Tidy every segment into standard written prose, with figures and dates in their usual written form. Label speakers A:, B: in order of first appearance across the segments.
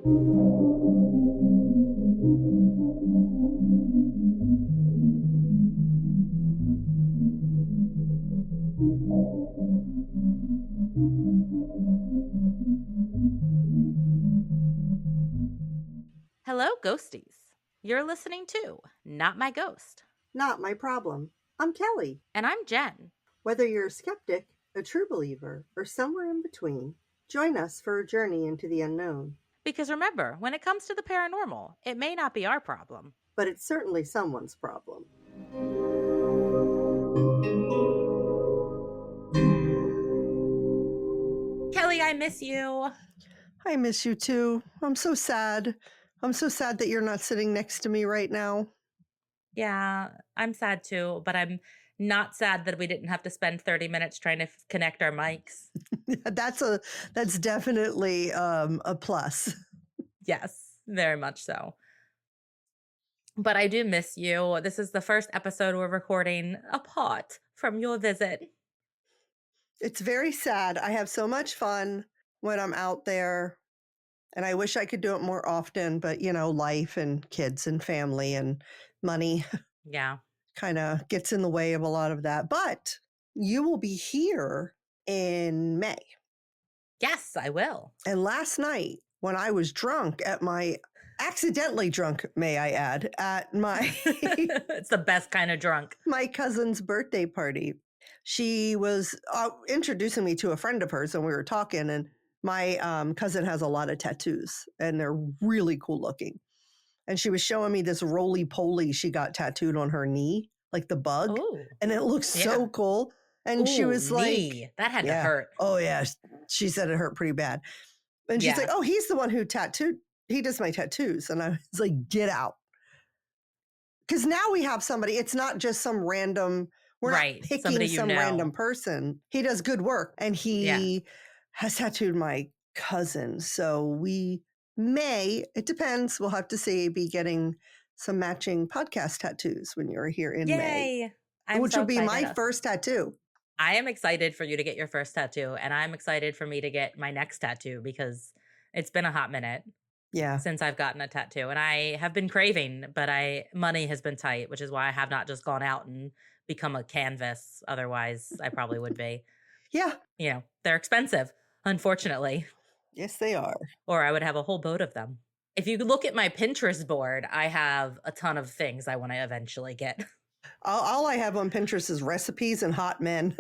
A: Hello, ghosties. You're listening to Not My Ghost.
B: Not My Problem. I'm Kelly.
A: And I'm Jen.
B: Whether you're a skeptic, a true believer, or somewhere in between, join us for a journey into the unknown.
A: Because remember, when it comes to the paranormal, it may not be our problem.
B: But it's certainly someone's problem.
A: Kelly, I miss you.
B: I miss you too. I'm so sad. I'm so sad that you're not sitting next to me right now.
A: Yeah, I'm sad too, but I'm not sad that we didn't have to spend 30 minutes trying to connect our mics.
B: That's definitely a plus.
A: Yes, very much so. But I do miss you. This is the first episode we're recording apart from your visit.
B: It's very sad. I have so much fun when I'm out there, and I wish I could do it more often, but life and kids and family and money kind of gets in the way of a lot of that. But you will be here in May.
A: Yes, I will.
B: And last night when I was drunk accidentally drunk, may I add, at my
A: it's the best kind of drunk.
B: My cousin's birthday party. She was introducing me to a friend of hers, and we were talking, and my cousin has a lot of tattoos, and they're really cool looking. And she was showing me this roly-poly she got tattooed on her knee, like the bug.
A: Ooh.
B: And it looks so cool. And she was like...
A: That had to hurt.
B: Oh, yeah. She said it hurt pretty bad. And she's like, oh, he's the one who he does my tattoos. And I was like, get out. Because now we have somebody, it's not just some random... We're not picking some random person. He does good work. And he has tattooed my cousin. So we may, it depends, we'll have to see, be getting some matching podcast tattoos when you're here in May. Which will be my first tattoo.
A: I am excited for you to get your first tattoo. And I'm excited for me to get my next tattoo because it's been a hot minute since I've gotten a tattoo. And I have been craving, but money has been tight, which is why I have not just gone out and become a canvas. Otherwise, I probably would be.
B: Yeah.
A: They're expensive, unfortunately.
B: Yes, they are.
A: Or I would have a whole boat of them. If you look at my Pinterest board, I have a ton of things I want to eventually get.
B: All I have on Pinterest is recipes and hot men.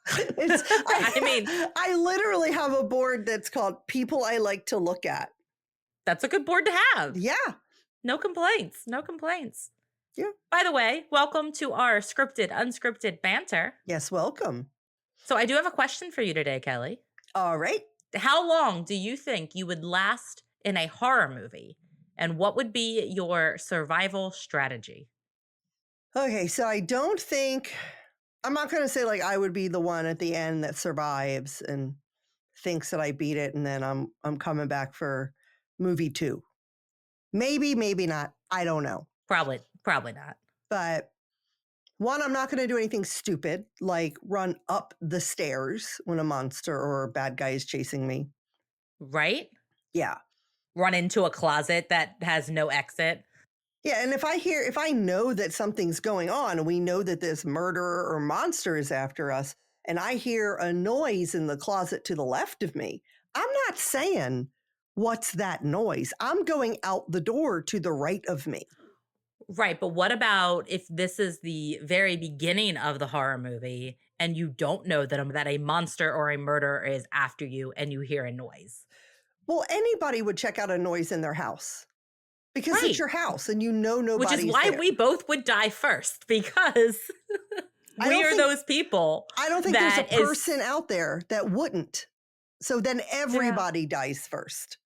B: I literally have a board that's called People I Like to Look At.
A: That's a good board to have.
B: Yeah.
A: No complaints. No complaints.
B: Yeah.
A: By the way, welcome to our scripted, unscripted banter.
B: Yes, welcome.
A: So I do have a question for you today, Kelly.
B: All right.
A: How long do you think you would last in a horror movie? And what would be your survival strategy?
B: Okay, so I'm not going to say like I would be the one at the end that survives and thinks that I beat it and then I'm coming back for movie 2. Maybe not. I don't know.
A: Probably not.
B: But one, I'm not going to do anything stupid like run up the stairs when a monster or a bad guy is chasing me.
A: Right?
B: Yeah.
A: Run into a closet that has no exit.
B: Yeah, and if I know that something's going on and we know that this murderer or monster is after us and I hear a noise in the closet to the left of me, I'm not saying, what's that noise? I'm going out the door to the right of me.
A: Right, but what about if this is the very beginning of the horror movie and you don't know that a monster or a murderer is after you and you hear a noise?
B: Well, anybody would check out a noise in their house because it's your house and nobody's
A: Which is why we both would die first because we are those people.
B: I don't think there's a person out there that wouldn't. So then everybody dies first.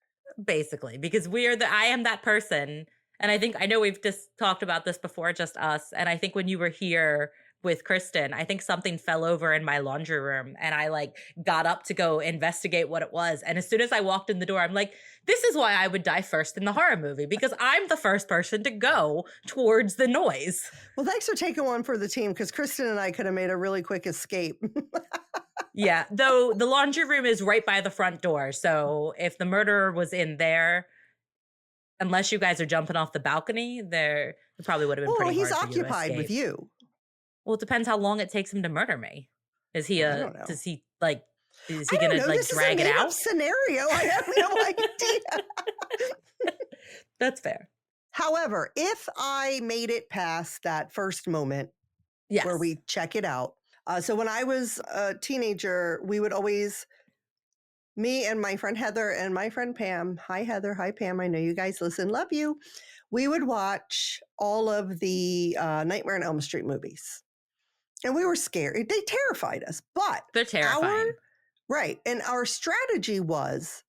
A: Basically, because I am that person. And I know we've just talked about this before, just us. And I think when you were here with Kristen, I think something fell over in my laundry room and I got up to go investigate what it was. And as soon as I walked in the door, I'm like, this is why I would die first in the horror movie, because I'm the first person to go towards the noise.
B: Well, thanks for taking one for the team, because Kristen and I could have made a really quick escape.
A: Yeah, though the laundry room is right by the front door. So if the murderer was in there, unless you guys are jumping off the balcony, there it probably would have been
B: Well,
A: pretty
B: he's
A: hard for you to
B: occupied with
A: escape.
B: you.
A: Well, it depends how long it takes him to murder me. Is he
B: I don't know.
A: does he like is he
B: I don't
A: gonna
B: know.
A: like
B: This is a
A: drag it
B: made up
A: out?
B: scenario. I have no idea.
A: That's fair.
B: However, if I made it past that first moment
A: Yes.
B: where we check it out. So when I was a teenager, we would always, me and my friend Heather and my friend Pam, hi Heather, hi Pam, I know you guys listen, love you. We would watch all of the Nightmare on Elm Street movies. And we were scared. They terrified us. But
A: they're terrifying.
B: And our strategy was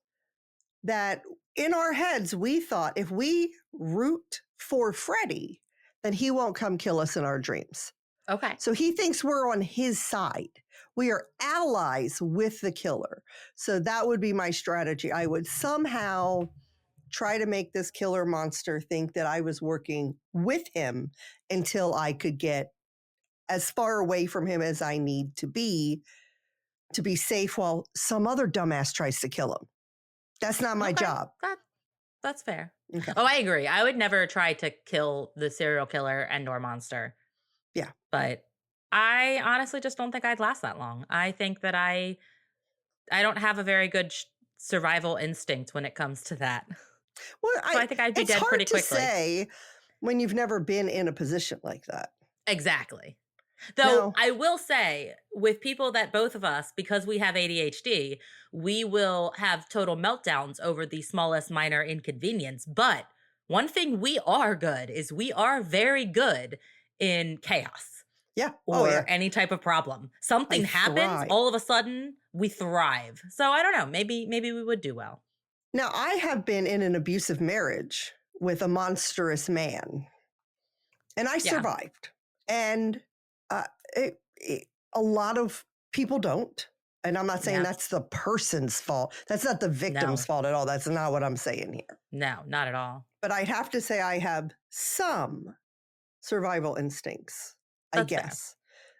B: that in our heads, we thought if we root for Freddy, then he won't come kill us in our dreams.
A: Okay.
B: So he thinks we're on his side. We are allies with the killer. So that would be my strategy. I would somehow try to make this killer monster think that I was working with him until I could get as far away from him as I need to be safe while some other dumbass tries to kill him. That's not my job.
A: That's fair.
B: Okay.
A: Oh, I agree. I would never try to kill the serial killer and or monster.
B: Yeah.
A: But I honestly just don't think I'd last that long. I think that I don't have a very good survival instinct when it comes to that.
B: Well,
A: so I think I'd be dead pretty quickly.
B: It's hard to say when you've never been in a position like that.
A: Exactly. Though I will say, with people that both of us, because we have ADHD, we will have total meltdowns over the smallest minor inconvenience. But one thing we are good is we are very good in chaos.
B: Yeah.
A: Or any type of problem. Something happens, all of a sudden, we thrive. So I don't know. Maybe we would do well.
B: Now, I have been in an abusive marriage with a monstrous man. And I survived. And a lot of people don't. And I'm not saying that's the person's fault. That's not the victim's fault at all. That's not what I'm saying here.
A: No, not at all.
B: But I'd have to say I have some survival instincts, I guess.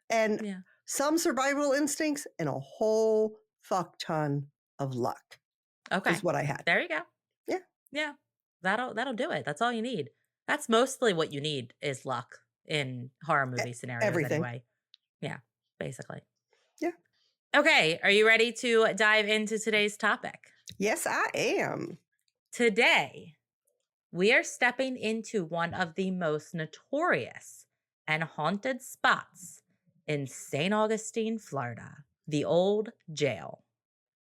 B: Fair. And some survival instincts and a whole fuck ton of luck.
A: Okay.
B: Is what I had.
A: There you go.
B: Yeah.
A: Yeah. That'll do it. That's all you need. That's mostly what you need is luck in horror movie scenarios.
B: Everything.
A: Anyway. Yeah, basically.
B: Yeah.
A: Okay, are you ready to dive into today's topic?
B: Yes, I am.
A: Today, we are stepping into one of the most notorious and haunted spots in St. Augustine, Florida, the Old Jail.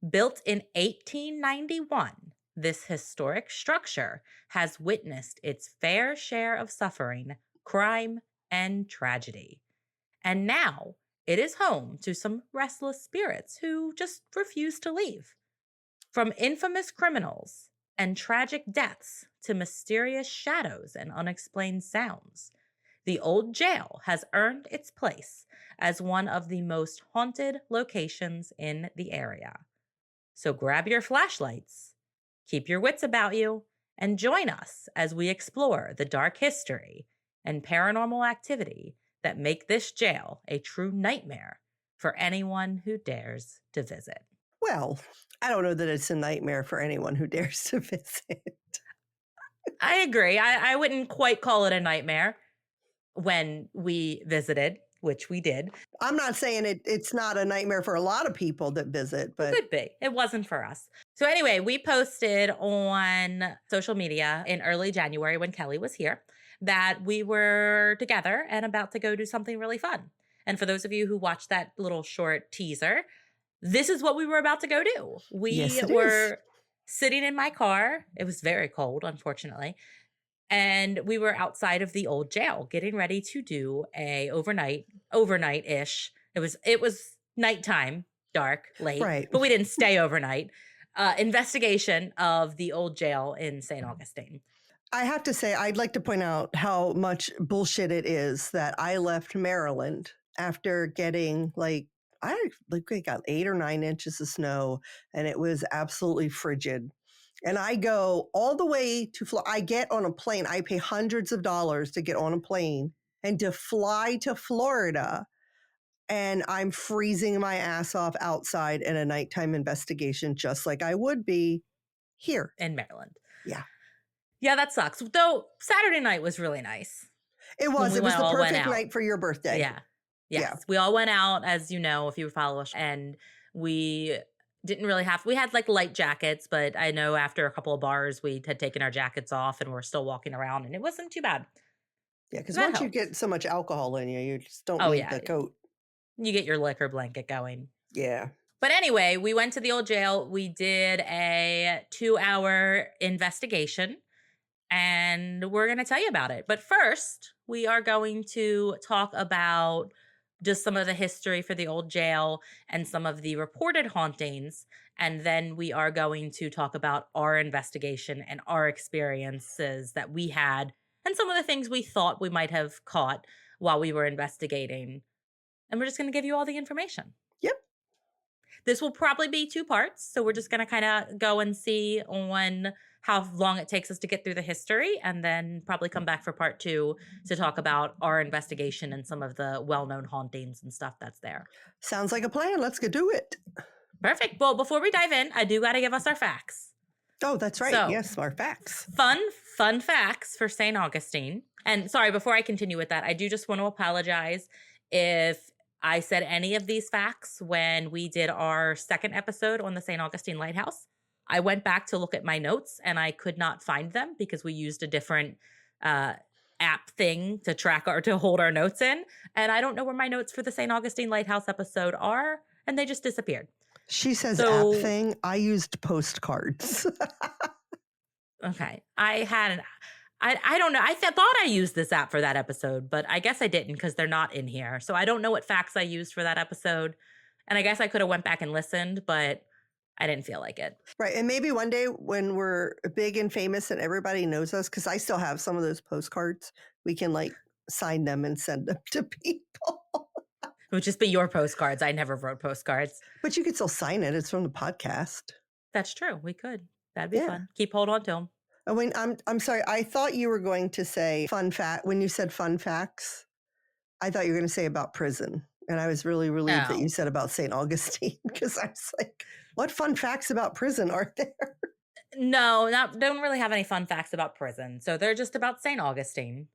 A: Built in 1891, this historic structure has witnessed its fair share of suffering, crime, and tragedy. And now it is home to some restless spirits who just refuse to leave. From infamous criminals and tragic deaths to mysterious shadows and unexplained sounds, the Old Jail has earned its place as one of the most haunted locations in the area. So grab your flashlights, keep your wits about you, and join us as we explore the dark history and paranormal activity that make this jail a true nightmare for anyone who dares to visit.
B: Well, I don't know that it's a nightmare for anyone who dares to visit.
A: I agree. I wouldn't quite call it a nightmare when we visited, which we did.
B: I'm not saying it's not a nightmare for a lot of people that visit, but
A: it could be. It wasn't for us. So anyway, we posted on social media in early January when Kelly was here that we were together and about to go do something really fun. And for those of you who watched that little short teaser, this is what we were about to go do. We were sitting in my car. It was very cold, unfortunately. And we were outside of the Old Jail getting ready to do a overnight-ish. It was nighttime, dark, late,
B: right.
A: But we didn't stay overnight. Investigation of the Old Jail in St. Augustine.
B: I have to say, I'd like to point out how much bullshit it is that I left Maryland after getting I got 8 or 9 inches of snow, and it was absolutely frigid. And I go all the way to Florida. I get on a plane. I pay hundreds of dollars to get on a plane and to fly to Florida. and I'm freezing my ass off outside in a nighttime investigation, just like I would be here
A: in Maryland.
B: Yeah.
A: Yeah, that sucks. Though Saturday night was really nice.
B: It was. It was the perfect night for your birthday.
A: Yeah. Yes. Yeah. We all went out, as you know, if you follow us, and we didn't really we had like light jackets, but I know after a couple of bars, we had taken our jackets off and we're still walking around, and it wasn't too bad.
B: Yeah, because once you get so much alcohol in you, you just don't need the coat.
A: You get your liquor blanket going.
B: Yeah.
A: But anyway, we went to the old jail. We did a 2-hour investigation, and we're going to tell you about it. But first, we are going to talk about just some of the history for the old jail and some of the reported hauntings. And then we are going to talk about our investigation and our experiences that we had and some of the things we thought we might have caught while we were investigating. And we're just going to give you all the information.
B: Yep.
A: This will probably be 2 parts. So we're just going to kind of go and see how long it takes us to get through the history, and then probably come back for part 2 to talk about our investigation and some of the well-known hauntings and stuff that's there.
B: Sounds like a plan. Let's go do it.
A: Perfect. Well, before we dive in, I do got to give us our facts.
B: Oh, that's right. So, yes, our facts.
A: Fun facts for St. Augustine. And sorry, before I continue with that, I do just want to apologize if I said any of these facts when we did our second episode on the St. Augustine Lighthouse. I went back to look at my notes and I could not find them because we used a different app thing to track or to hold our notes in. And I don't know where my notes for the St. Augustine Lighthouse episode are, and they just disappeared.
B: She says app thing. I used postcards.
A: Okay. I don't know. I thought I used this app for that episode, but I guess I didn't because they're not in here. So I don't know what facts I used for that episode. And I guess I could have went back and listened, but I didn't feel like it.
B: Right. And maybe one day when we're big and famous and everybody knows us, because I still have some of those postcards, we can like sign them and send them to people.
A: It would just be your postcards. I never wrote postcards.
B: But you could still sign it. It's from the podcast.
A: That's true. We could. That'd be fun. Keep hold on to them.
B: Oh, wait, I'm sorry. I thought you were going to say fun fact. When you said fun facts, I thought you were going to say about prison. And I was really relieved that you said about St. Augustine, because I was like, what fun facts about prison are there?
A: No, don't really have any fun facts about prison. So they're just about St. Augustine.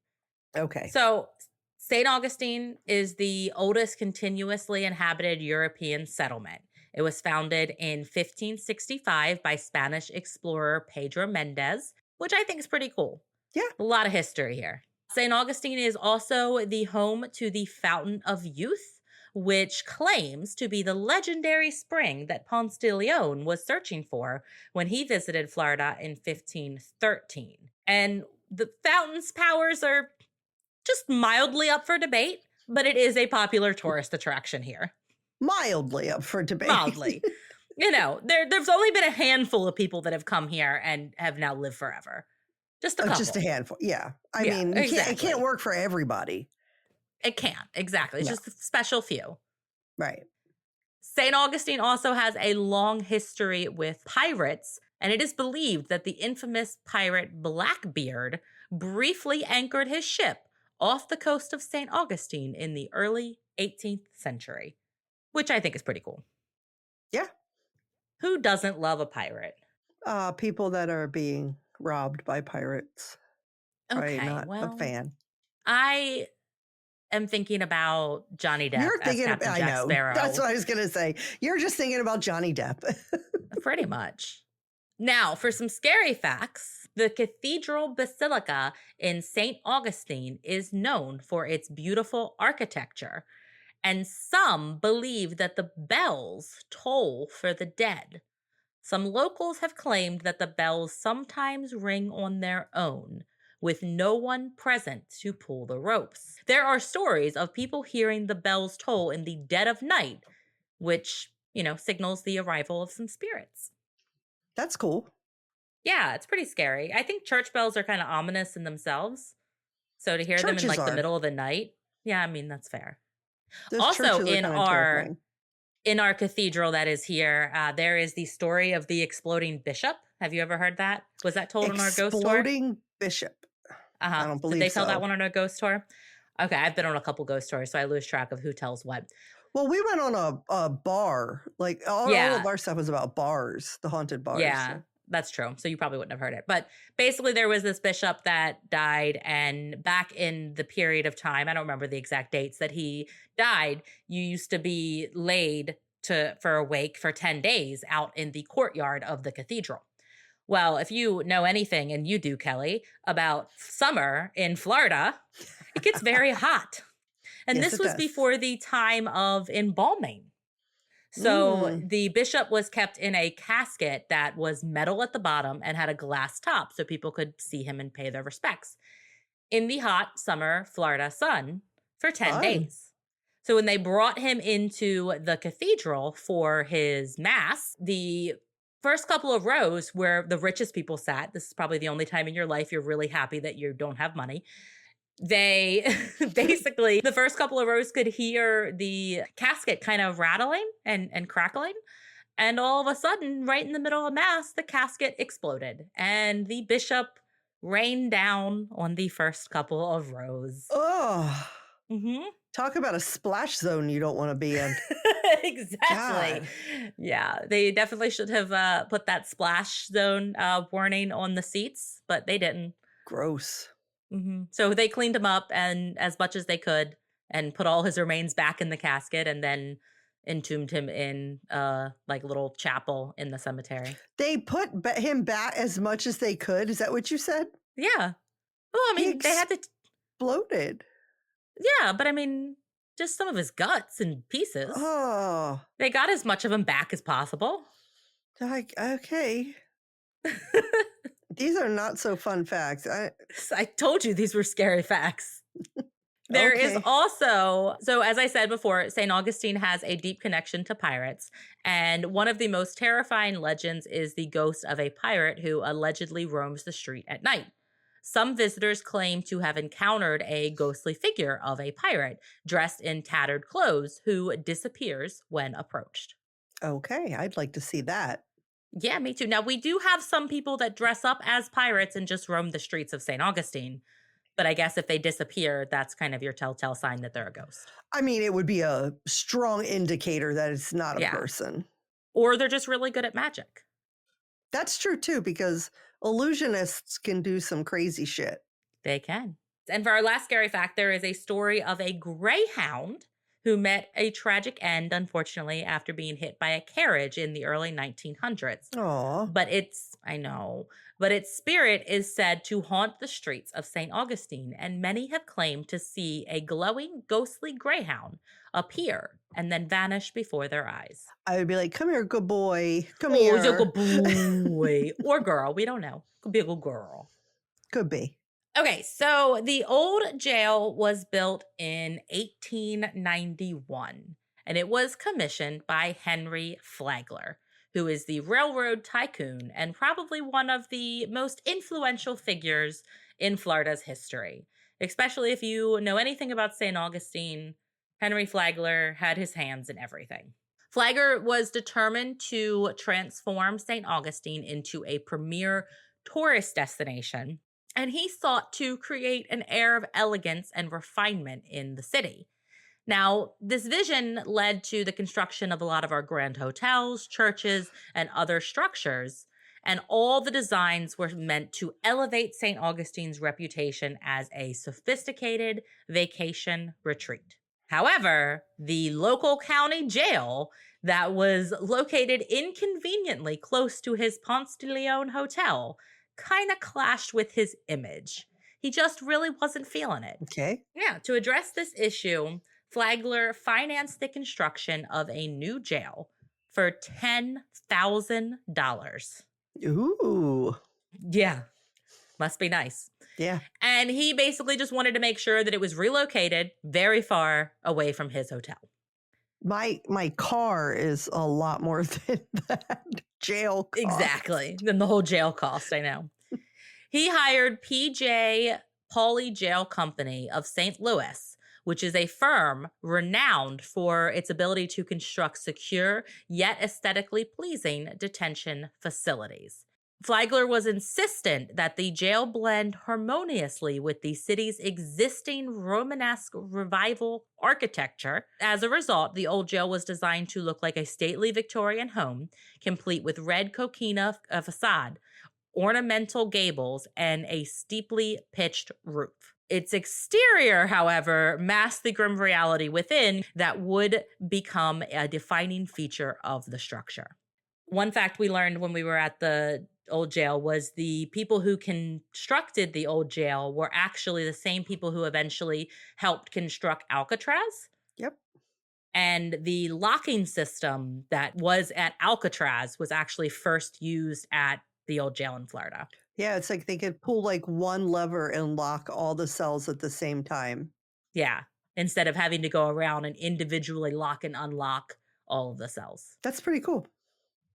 B: Okay.
A: So St. Augustine is the oldest continuously inhabited European settlement. It was founded in 1565 by Spanish explorer Pedro Mendez, which I think is pretty cool.
B: Yeah.
A: A lot of history here. St. Augustine is also the home to the Fountain of Youth, which claims to be the legendary spring that Ponce de Leon was searching for when he visited Florida in 1513. And the fountain's powers are just mildly up for debate, but it is a popular tourist attraction here.
B: Mildly up for debate.
A: Mildly. You know, there's only been a handful of people that have come here and have now lived forever. Just a couple.
B: Just a handful. Yeah. I mean, it can't work for everybody.
A: It can't. Exactly. It's just a special few.
B: Right.
A: St. Augustine also has a long history with pirates, and it is believed that the infamous pirate Blackbeard briefly anchored his ship off the coast of St. Augustine in the early 18th century, which I think is pretty cool.
B: Yeah.
A: Who doesn't love a pirate?
B: People that are being robbed by pirates.
A: Okay,
B: not a fan.
A: I am thinking about Johnny Depp.
B: You're thinking
A: about Jack Sparrow.
B: That's what I was going to say. You're just thinking about Johnny Depp.
A: Pretty much. Now, for some scary facts, the Cathedral Basilica in St. Augustine is known for its beautiful architecture, and some believe that the bells toll for the dead. Some locals have claimed that the bells sometimes ring on their own, with no one present to pull the ropes. There are stories of people hearing the bells toll in the dead of night, which, signals the arrival of some spirits.
B: That's cool.
A: Yeah, it's pretty scary. I think church bells are kind of ominous in themselves. So to hear them in the middle of the night, yeah, I mean, that's fair.
B: Those
A: also in our cathedral that is here, there is the story of the exploding bishop. Have you ever heard that? Was that told on our ghost tour?
B: Exploding bishop. I don't believe
A: Did they tell that one on our ghost tour? Okay, I've been on a couple ghost tours, so I lose track of who tells what.
B: Well, we went on a bar. Like all of our stuff was about bars, the haunted bars.
A: Yeah,
B: so.
A: that's true. So you probably wouldn't have heard it. But basically there was this bishop that died, and back in the period of time, I don't remember the exact dates that he died, you used to be laid for a wake for 10 days out in the courtyard of the cathedral. Well, if you know anything, and you do, Kelly, about summer in Florida, it gets very hot. And
B: Yes,
A: this was before the time of embalming. So the bishop was kept in a casket that was metal at the bottom and had a glass top so people could see him and pay their respects in the hot summer Florida sun for 10 days. So when they brought him into the cathedral for his mass, the first couple of rows where the richest people sat, this is probably the only time in your life you're really happy that you don't have money. They basically, the first couple of rows could hear the casket kind of rattling and crackling. And all of a sudden, right in the middle of mass, the casket exploded and the bishop rained down on the first couple of rows.
B: Oh, talk about a splash zone you don't want to be in.
A: Exactly. God. Yeah, they definitely should have put that splash zone warning on the seats, but they didn't.
B: Gross.
A: So they cleaned him up and as much as they could and put all his remains back in the casket and then entombed him in like a little chapel in the cemetery.
B: They put him back as much as they could. Is that what you said?
A: Yeah. Well, I mean, they had to
B: exploded.
A: Yeah, but I mean, just some of his guts and pieces.
B: Oh.
A: They got as much of him back as possible.
B: Okay. These are not so fun facts.
A: I told you these were scary facts. There is also, so as I said before, St. Augustine has a deep connection to pirates. And one of the most terrifying legends is the ghost of a pirate who allegedly roams the street at night. Some visitors claim to have encountered a ghostly figure of a pirate dressed in tattered clothes who disappears when approached.
B: Okay, I'd like to see that.
A: Yeah, me too. Now, we do have some people that dress up as pirates and just roam the streets of St. Augustine. But I guess if they disappear, that's kind of your telltale sign that they're a ghost.
B: I mean, it would be a strong indicator that it's not a person.
A: Or they're just really good at magic.
B: That's true, too, because illusionists can do some crazy shit.
A: They can. And for our last scary fact, there is a story of a greyhound who met a tragic end, unfortunately, after being hit by a carriage in the early 1900s.
B: Aww.
A: But its spirit is said to haunt the streets of St. Augustine, and many have claimed to see a glowing, ghostly greyhound appear and then vanish before their eyes.
B: I would be like, come here, good boy. Come here.
A: He's a good boy. Or girl. We don't know. Could be a good girl.
B: Could be.
A: Okay, so the old jail was built in 1891, and it was commissioned by Henry Flagler, who is the railroad tycoon and probably one of the most influential figures in Florida's history. Especially if you know anything about St. Augustine, Henry Flagler had his hands in everything. Flagler was determined to transform St. Augustine into a premier tourist destination, and he sought to create an air of elegance and refinement in the city. Now, this vision led to the construction of a lot of our grand hotels, churches, and other structures, and all the designs were meant to elevate St. Augustine's reputation as a sophisticated vacation retreat. However, the local county jail that was located inconveniently close to his Ponce de Leon hotel kind of clashed with his image. He just really wasn't feeling it.
B: Okay.
A: Yeah, to address this issue, Flagler financed the construction of a new jail for $10,000.
B: Ooh.
A: Yeah, must be nice.
B: Yeah.
A: And he basically just wanted to make sure that it was relocated very far away from his hotel.
B: My car is a lot more than that jail cost.
A: Exactly. Than the whole jail cost, I know. He hired P.J. Pauley Jail Company of St. Louis, which is a firm renowned for its ability to construct secure yet aesthetically pleasing detention facilities. Flagler was insistent that the jail blend harmoniously with the city's existing Romanesque revival architecture. As a result, the old jail was designed to look like a stately Victorian home, complete with red coquina facade, ornamental gables, and a steeply pitched roof. Its exterior, however, masked the grim reality within that would become a defining feature of the structure. One fact we learned when we were at the old jail was the people who constructed the old jail were actually the same people who eventually helped construct Alcatraz.
B: Yep.
A: And the locking system that was at Alcatraz was actually first used at the old jail in Florida.
B: Yeah, it's like they could pull like one lever and lock all the cells at the same time.
A: Yeah. Instead of having to go around and individually lock and unlock all of the cells.
B: That's pretty cool.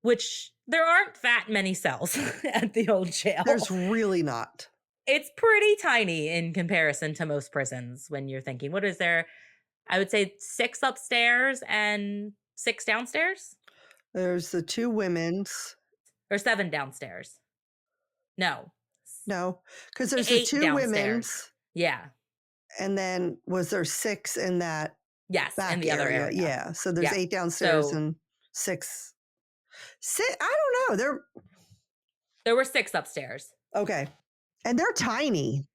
A: Which there aren't that many cells at the old jail.
B: There's really not.
A: It's pretty tiny in comparison to most prisons when you're thinking, what is there? I would say 6 upstairs and 6 downstairs.
B: There's the 2 women's.
A: Or 7 downstairs. No,
B: because there's the 2
A: downstairs.
B: Women's.
A: Yeah.
B: And then was there 6 in that
A: Yes,
B: back
A: in the other area.
B: Yeah, so there's 8 downstairs and 6. I don't know.
A: There were 6 upstairs.
B: Okay. And they're tiny.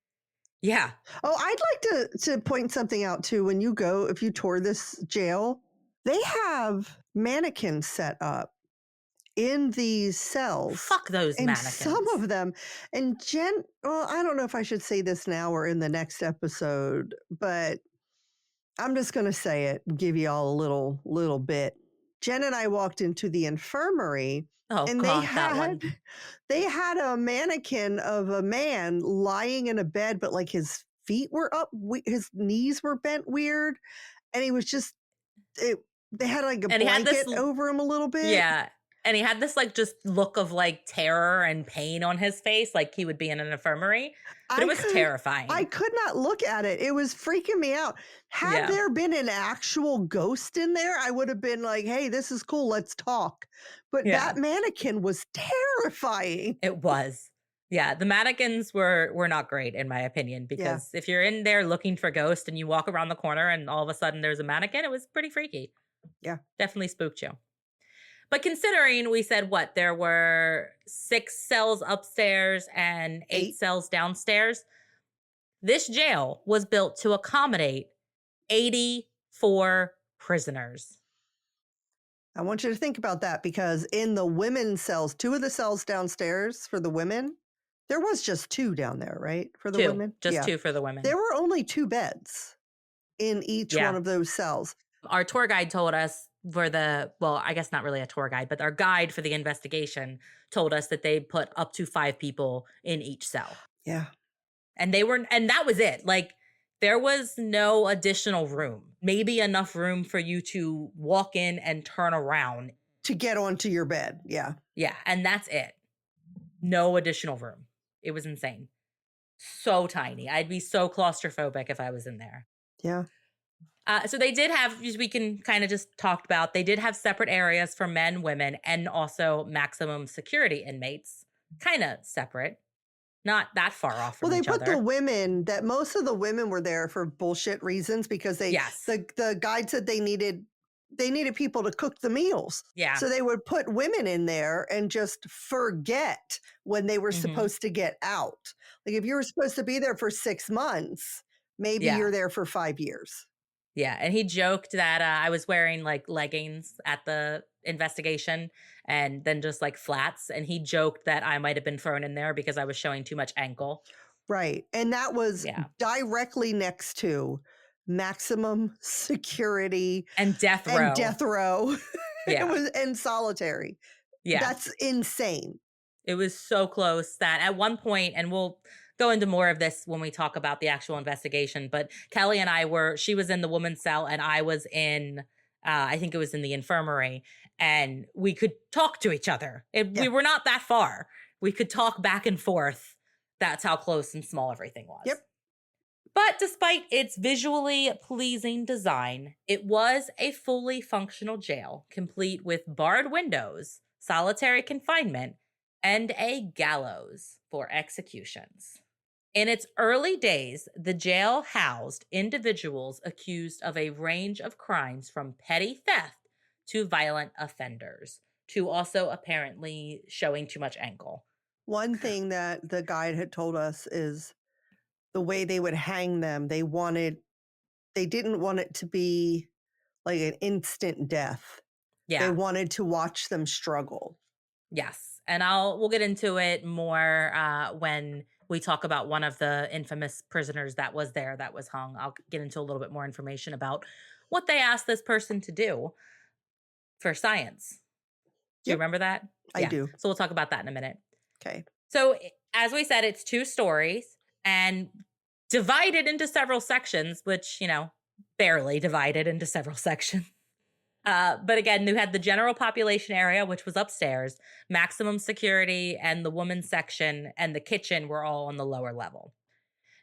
A: Yeah.
B: Oh, I'd like to point something out too. When you go, if you tour this jail, they have mannequins set up in these cells.
A: Fuck those
B: and
A: mannequins.
B: Some of them. And well, I don't know if I should say this now or in the next episode, but I'm just going to say it and give you all a little bit. Jen and I walked into the infirmary.
A: Oh,
B: and
A: God, that one.
B: They had a mannequin of a man lying in a bed, but like his feet were up, his knees were bent weird. And he was just, they had like a blanket over him a little bit.
A: Yeah. And he had this like just look of like terror and pain on his face, like he would be in an infirmary. But it was terrifying.
B: I could not look at it. It was freaking me out. Had there been an actual ghost in there, I would have been like, hey, this is cool. Let's talk. But that mannequin was terrifying.
A: It was. Yeah, the mannequins were not great, in my opinion, because if you're in there looking for ghosts and you walk around the corner and all of a sudden there's a mannequin, it was pretty freaky.
B: Yeah.
A: Definitely spooked you. But considering we said there were 6 cells upstairs and 8 cells downstairs, this jail was built to accommodate 84 prisoners.
B: I want you to think about that because in the women's cells, 2 of the cells downstairs for the women, there was just 2 down there, right? For the women?
A: Just 2 for the women.
B: There were only 2 beds in each one of those cells.
A: Our tour guide told us I guess not really a tour guide, but our guide for the investigation told us that they put up to 5 people in each cell.
B: Yeah.
A: And that was it. Like there was no additional room, maybe enough room for you to walk in and turn around.
B: To get onto your bed. Yeah.
A: Yeah. And that's it. No additional room. It was insane. So tiny. I'd be so claustrophobic if I was in there.
B: Yeah.
A: So they did have, we can kind of just talk about, they did have separate areas for men, women, and also maximum security inmates. Kind of separate. Not that far off from each other. Well, they put
B: the women, that most of the women were there for bullshit reasons because the guide said they needed people to cook the meals.
A: Yeah.
B: So they would put women in there and just forget when they were supposed to get out. Like if you were supposed to be there for 6 months, maybe you're there for 5 years.
A: Yeah, and he joked that I was wearing like leggings at the investigation and then just like flats. And he joked that I might have been thrown in there because I was showing too much ankle.
B: Right. And that was directly next to maximum security.
A: And death row.
B: And death row.
A: Yeah.
B: It was in solitary.
A: Yeah.
B: That's insane.
A: It was so close that at one point, and we'll go into more of this when we talk about the actual investigation, but Kelly and she was in the woman's cell and I was in, I think it was in the infirmary, and we could talk to each other. We were not that far. We could talk back and forth. That's how close and small everything was.
B: Yep.
A: But despite its visually pleasing design, it was a fully functional jail, complete with barred windows, solitary confinement, and a gallows for executions. In its early days, the jail housed individuals accused of a range of crimes from petty theft to violent offenders, to also apparently showing too much ankle.
B: One thing that the guide had told us is the way they would hang them, they didn't want it to be like an instant death. They
A: Yeah.
B: wanted to watch them struggle.
A: Yes. And we'll get into it more when we talk about one of the infamous prisoners that was there that was hung. I'll get into a little bit more information about what they asked this person to do for science. Do you
B: Yep,
A: remember that?
B: I
A: Yeah.
B: do.
A: So we'll talk about that in a minute.
B: Okay.
A: So, as we said, it's 2 stories and divided into several sections, which, barely divided into several sections. But again, you had the general population area, which was upstairs, maximum security, and the women's section and the kitchen were all on the lower level.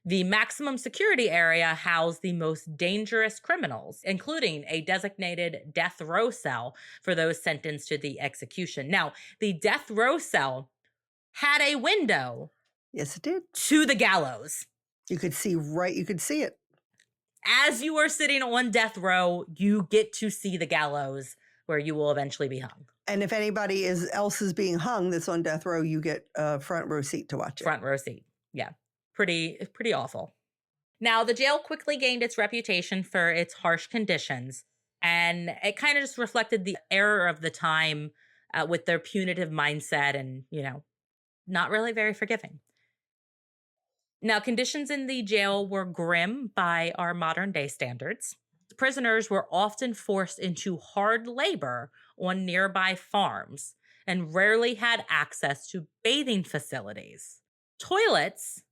A: The maximum security area housed the most dangerous criminals, including a designated death row cell for those sentenced to the execution. Now, the death row cell had a window.
B: Yes, it did.
A: To the gallows.
B: You could see it.
A: As you are sitting on death row, you get to see the gallows where you will eventually be hung.
B: And if anybody else is being hung that's on death row, you get a front row seat to watch it.
A: Front row seat. Yeah. Pretty awful. Now, the jail quickly gained its reputation for its harsh conditions, and it kind of just reflected the error of the time with their punitive mindset and, not really very forgiving. Now, conditions in the jail were grim by our modern day standards. Prisoners were often forced into hard labor on nearby farms and rarely had access to bathing facilities. Toilets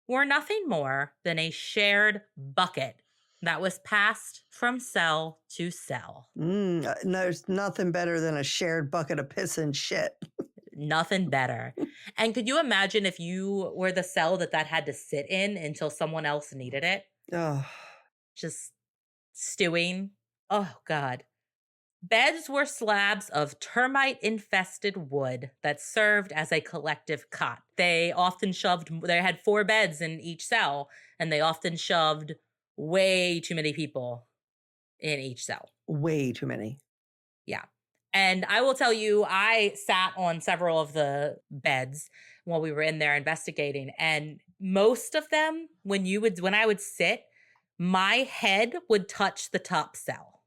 A: were nothing more than a shared bucket that was passed from cell to cell.
B: There's nothing better than a shared bucket of piss and shit.
A: Nothing better. And could you imagine if you were the cell that had to sit in until someone else needed it?
B: Oh.
A: Just stewing. Oh, God. Beds were slabs of termite-infested wood that served as a collective cot. They had 4 beds in each cell, and they often shoved way too many people in each cell.
B: Way too many.
A: Yeah. And I will tell you, I sat on several of the beds while we were in there investigating. And most of them, when I would sit, my head would touch the top cell.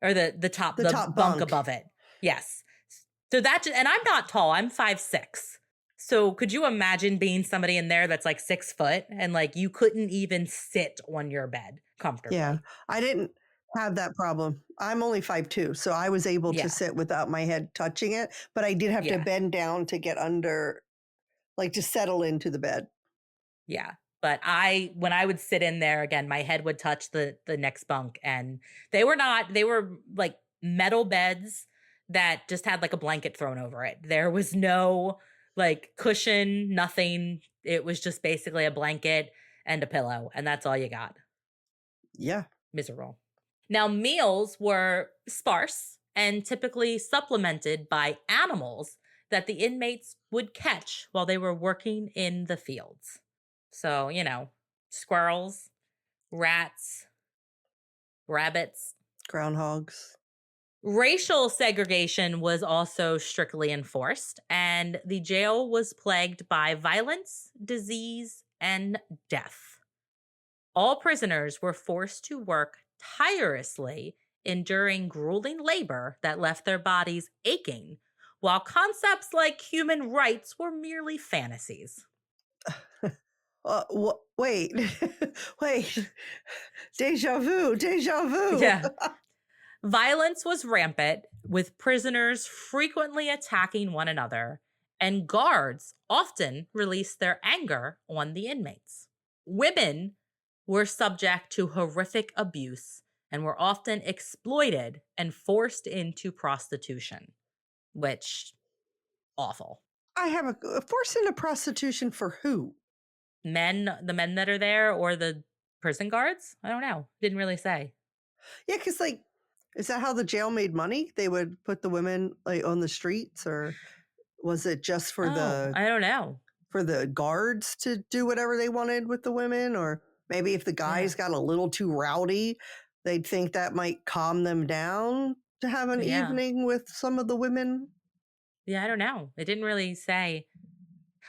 A: Or the top bunk above it. Yes. So and I'm not tall. I'm 5'6". So could you imagine being somebody in there that's like 6 foot and like you couldn't even sit on your bed comfortably?
B: Yeah. I didn't have that problem. I'm only 5'2", so I was able to sit without my head touching it, but I did have to bend down to get under, like to settle into the bed.
A: Yeah. But when I would sit in there again, my head would touch the next bunk, and they were like metal beds that just had like a blanket thrown over it. There was no like cushion, nothing. It was just basically a blanket and a pillow, and that's all you got.
B: Yeah.
A: Miserable. Now, meals were sparse and typically supplemented by animals that the inmates would catch while they were working in the fields. So, squirrels, rats, rabbits.
B: Groundhogs.
A: Racial segregation was also strictly enforced, and the jail was plagued by violence, disease, and death. All prisoners were forced to work tirelessly, enduring grueling labor that left their bodies aching, while concepts like human rights were merely fantasies.
B: Wait. Deja vu.
A: Yeah. Violence was rampant, with prisoners frequently attacking one another, and guards often released their anger on the inmates. Women were subject to horrific abuse and were often exploited and forced into prostitution, which, awful.
B: I have forced into prostitution for who?
A: The men that are there, or the prison guards? I don't know. Didn't really say.
B: Yeah, because is that how the jail made money? They would put the women like on the streets, or Was it just for
A: Oh, I don't know.
B: the guards to do whatever they wanted with the women? Or maybe if the
A: Yeah.
B: guys got a little too rowdy, they'd think that might calm them down to have an
A: Yeah.
B: evening with some of the women?
A: Yeah, I don't know. It didn't really say.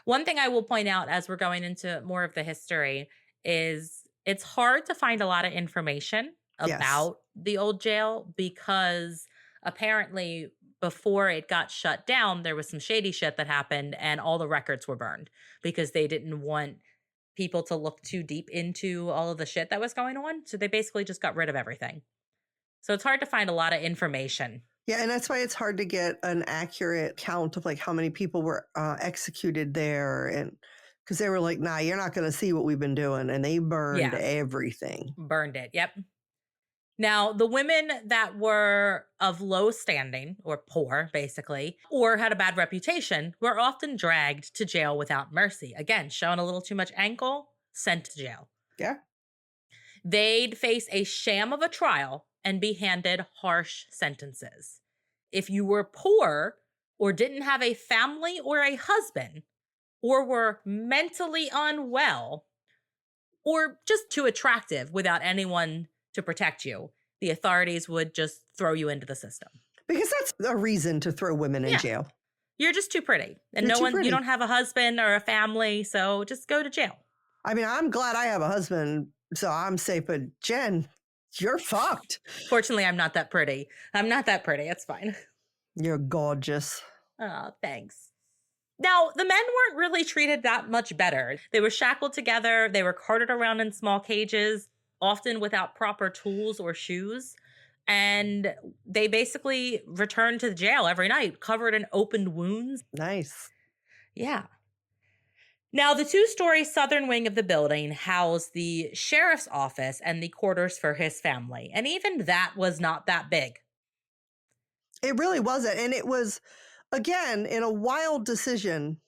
A: One thing I will point out as we're going into more of the history is it's hard to find a lot of information
B: Yes.
A: about the old jail because apparently before it got shut down, there was some shady shit that happened and all the records were burned because they didn't want people to look too deep into all of the shit that was going on. So they basically just got rid of everything. So it's hard to find a lot of information.
B: Yeah, and that's why it's hard to get an accurate count of like how many people were executed there, and because they were like, "Nah, you're not going to see what we've been doing," and they burned
A: Yeah,
B: everything.
A: burned it. Yep. Now, the women that were of low standing or poor, basically, or had a bad reputation were often dragged to jail without mercy. Again, showing a little too much ankle, sent to jail.
B: Yeah.
A: They'd face a sham of a trial and be handed harsh sentences. If you were poor or didn't have a family or a husband, or were mentally unwell, or just too attractive without anyone to protect you, the authorities would just throw you into the system.
B: Because that's a reason to throw women in
A: Yeah.
B: jail.
A: You're just too pretty. And
B: You're too
A: you
B: pretty.
A: don't have a husband or a family, so just go to jail.
B: I mean, I'm glad I have a husband, so I'm safe, but Jen, you're fucked.
A: Fortunately, I'm not that pretty. It's fine.
B: You're gorgeous.
A: Oh, thanks. Now, the men weren't really treated that much better. They were shackled together, they were carted around in small cages, often without proper tools or shoes. And they basically returned to the jail every night, covered in opened wounds.
B: Nice.
A: Yeah. Now, the two-story southern wing of the building housed the sheriff's office and the quarters for his family. And even that was not that big.
B: It really wasn't. And it was, again, in a wild decision,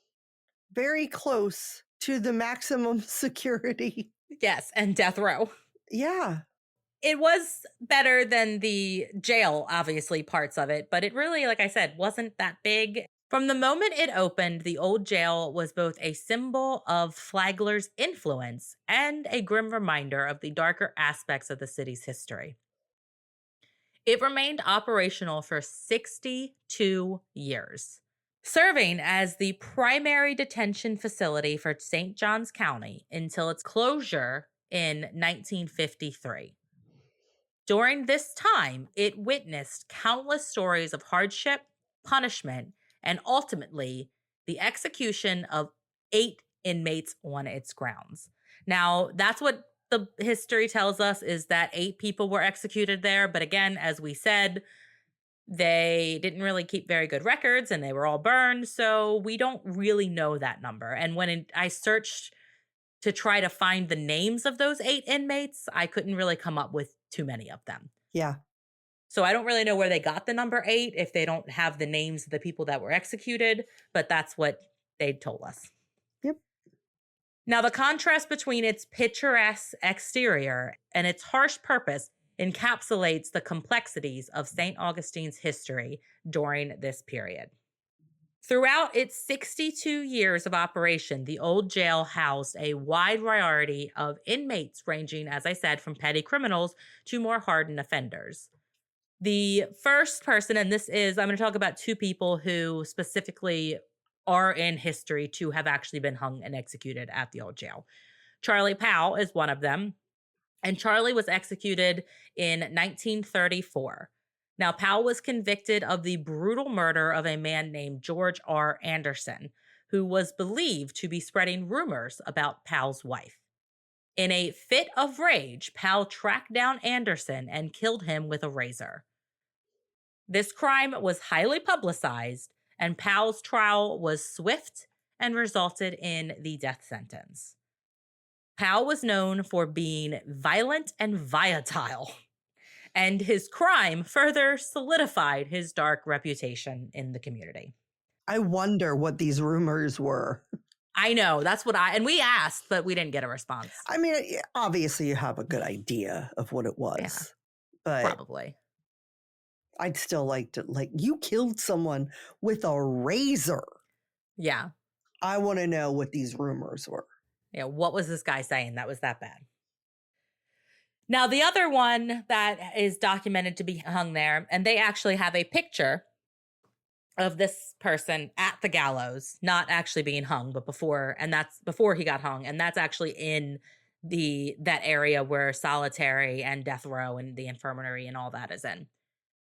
B: very close to the maximum security.
A: Yes, and death row.
B: Yeah.
A: It was better than the jail, obviously, parts of it, but it really, like I said, wasn't that big. From the moment it opened, the old jail was both a symbol of Flagler's influence and a grim reminder of the darker aspects of the city's history. It remained operational for 62 years, serving as the primary detention facility for St. Johns County until its closure in 1953. During this time, it witnessed countless stories of hardship, punishment, and ultimately the execution of 8 inmates on its grounds. Now, that's what the history tells us, is that 8 people were executed there. But again, as we said, they didn't really keep very good records and they were all burned. So we don't really know that number. And when I searched to try to find the names of those 8 inmates, I couldn't really come up with too many of them.
B: Yeah.
A: So I don't really know where they got the number 8 if they don't have the names of the people that were executed, but that's what they told us.
B: Yep.
A: Now, the contrast between its picturesque exterior and its harsh purpose encapsulates the complexities of St. Augustine's history during this period. Throughout its 62 years of operation, the old jail housed a wide variety of inmates ranging, as I said, from petty criminals to more hardened offenders. The first person, and I'm going to talk about 2 people who specifically are in history to have actually been hung and executed at the old jail. Charlie Powell is one of them, and Charlie was executed in 1934. Now, Powell was convicted of the brutal murder of a man named George R. Anderson, who was believed to be spreading rumors about Powell's wife. In a fit of rage, Powell tracked down Anderson and killed him with a razor. This crime was highly publicized, and Powell's trial was swift and resulted in the death sentence. Powell was known for being violent and volatile, and his crime further solidified his dark reputation in the community.
B: I wonder what these rumors were.
A: I know, that's what and we asked, but we didn't get a response.
B: I mean, obviously you have a good idea of what it was, but
A: Probably.
B: I'd still like to, you killed someone with a razor.
A: Yeah.
B: I want to know what these rumors were.
A: Yeah. What was this guy saying that was that bad? Now, the other one that is documented to be hung there, and they actually have a picture of this person at the gallows, not actually being hung, but before, and that's before he got hung. And that's actually in that area where solitary and death row and the infirmary and all that is in.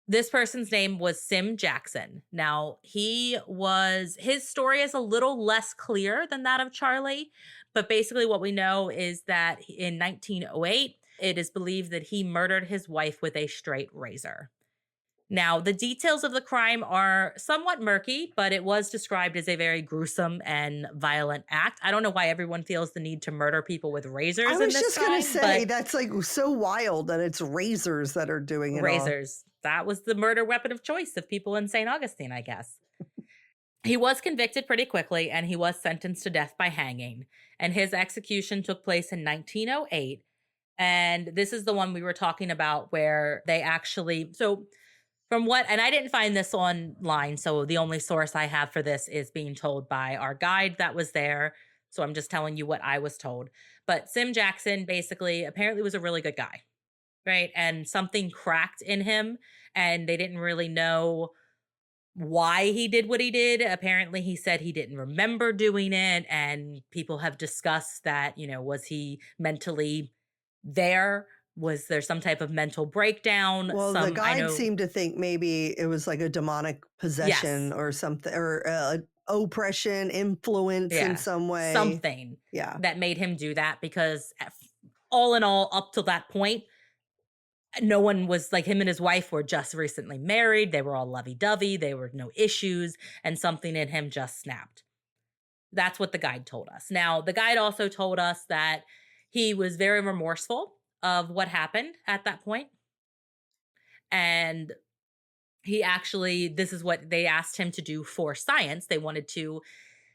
A: This person's name was Sim Jackson. Now, his story is a little less clear than that of Charlie, but basically what we know is that in 1908, it is believed that he murdered his wife with a straight razor. Now, the details of the crime are somewhat murky, but it was described as a very gruesome and violent act. I don't know why everyone feels the need to murder people with razors in this
B: I was just going to
A: time,
B: say, that's like so wild that it's razors that are doing it all.
A: Razors. That was the murder weapon of choice of people in St. Augustine, I guess. He was convicted pretty quickly, and he was sentenced to death by hanging. And his execution took place in 1908. And this is the one we were talking about where they actually... So and I didn't find this online, so the only source I have for this is being told by our guide that was there. So I'm just telling you what I was told. But Sim Jackson basically apparently was a really good guy, right? And something cracked in him, and they didn't really know why he did what he did. Apparently, he said he didn't remember doing it, and people have discussed that, was he mentally there? Was there some type of mental breakdown?
B: Well, the guide seemed to think maybe it was like a demonic possession or something, or oppression, influence in some way.
A: Something that made him do that, because all in all, up to that point, no one was like, him and his wife were just recently married. They were all lovey-dovey. There were no issues, and something in him just snapped. That's what the guide told us. Now, the guide also told us that he was very remorseful of what happened at that point. And this is what they asked him to do for science. They wanted to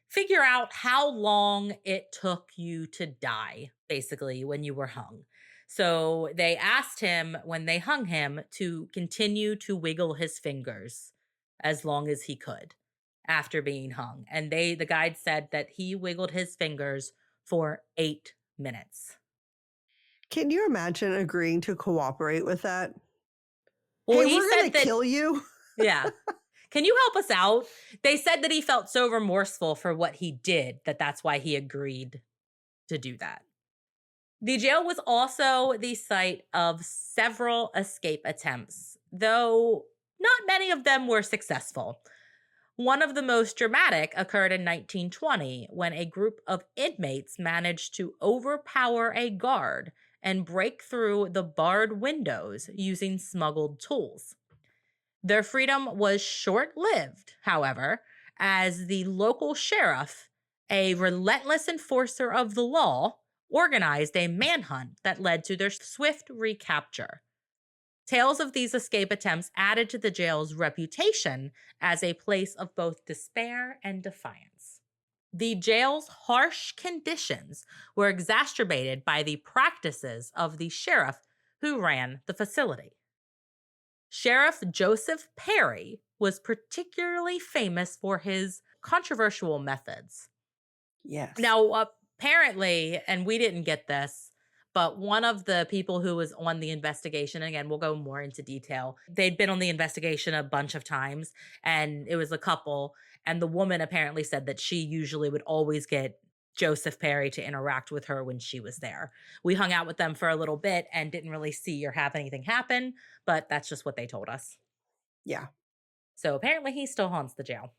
A: figure out how long it took you to die, basically, when you were hung. So they asked him, when they hung him, to continue to wiggle his fingers as long as he could after being hung. And the guide said that he wiggled his fingers for 8 minutes.
B: Can you imagine agreeing to cooperate with that?
A: Well,
B: hey, we're going to kill you.
A: Yeah. Can you help us out? They said that he felt so remorseful for what he did that's why he agreed to do that. The jail was also the site of several escape attempts, though not many of them were successful. One of the most dramatic occurred in 1920 when a group of inmates managed to overpower a guard and break through the barred windows using smuggled tools. Their freedom was short-lived, however, as the local sheriff, a relentless enforcer of the law, organized a manhunt that led to their swift recapture. Tales of these escape attempts added to the jail's reputation as a place of both despair and defiance. The jail's harsh conditions were exacerbated by the practices of the sheriff who ran the facility. Sheriff Joseph Perry was particularly famous for his controversial methods.
B: Yes.
A: Now, apparently, and we didn't get this, but one of the people who was on the investigation, again, we'll go more into detail, they'd been on the investigation a bunch of times, and it was a couple, and the woman apparently said that she usually would always get Joseph Perry to interact with her when she was there. We hung out with them for a little bit and didn't really see or have anything happen, but that's just what they told us.
B: Yeah.
A: So apparently he still haunts the jail.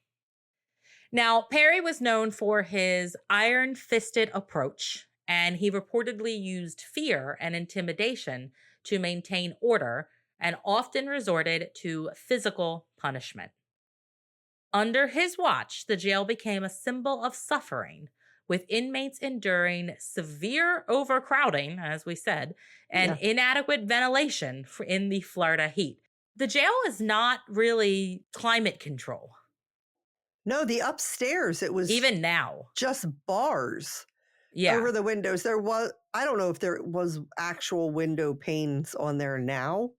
A: Now, Perry was known for his iron-fisted approach, and he reportedly used fear and intimidation to maintain order and often resorted to physical punishment. Under his watch, the jail became a symbol of suffering, with inmates enduring severe overcrowding, as we said, and inadequate ventilation in the Florida heat. The jail is not really climate control.
B: No, the upstairs, it was
A: even now
B: just bars over the windows. I don't know if there was actual window panes on there now,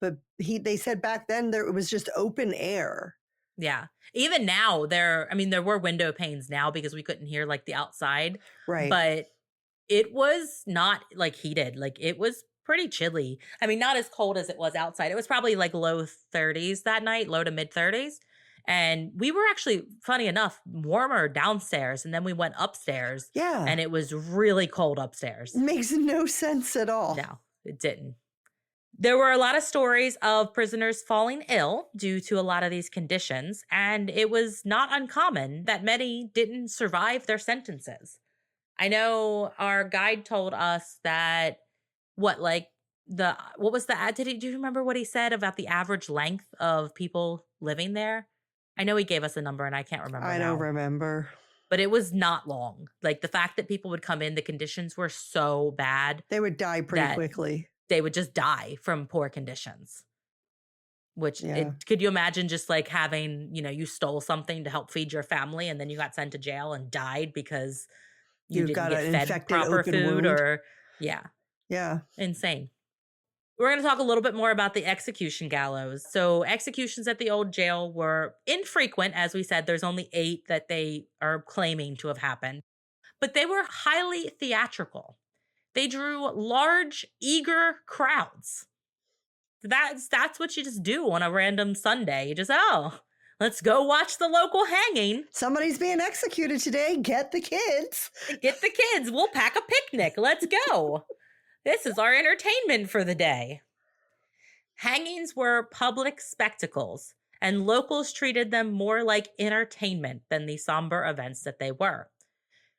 B: but they said back then it was just open air.
A: Yeah. Even now there were window panes now because we couldn't hear like the outside,
B: Right.
A: but it was not like heated. Like it was pretty chilly. I mean, not as cold as it was outside. It was probably like low 30s that night, low to mid 30s. And we were actually, funny enough, warmer downstairs. And then we went upstairs
B: Yeah.
A: and it was really cold upstairs.
B: Makes no sense at all.
A: No, it didn't. There were a lot of stories of prisoners falling ill due to a lot of these conditions, and it was not uncommon that many didn't survive their sentences. I know our guide told us that what was the ad? Do you remember what he said about the average length of people living there? I know he gave us a number and I can't remember
B: I don't
A: now,
B: remember.
A: but it was not long. Like the fact that people would come in, the conditions were so bad
B: They would die pretty
A: that
B: quickly.
A: they would just die from poor conditions. Which
B: Yeah.
A: could you imagine just like having, you stole something to help feed your family and then you got sent to jail and died because you
B: You've
A: didn't
B: got
A: get
B: an
A: fed
B: infected
A: proper
B: open
A: food
B: wound.
A: or yeah,
B: Yeah.
A: insane. We're going to talk a little bit more about the execution gallows. So executions at the old jail were infrequent. As we said, there's only 8 that they are claiming to have happened, but they were highly theatrical. They drew large, eager crowds. That's what you just do on a random Sunday. You just, let's go watch the local hanging.
B: Somebody's being executed today. Get the kids.
A: Get the kids. We'll pack a picnic. Let's go. This is our entertainment for the day. Hangings were public spectacles, and locals treated them more like entertainment than the somber events that they were.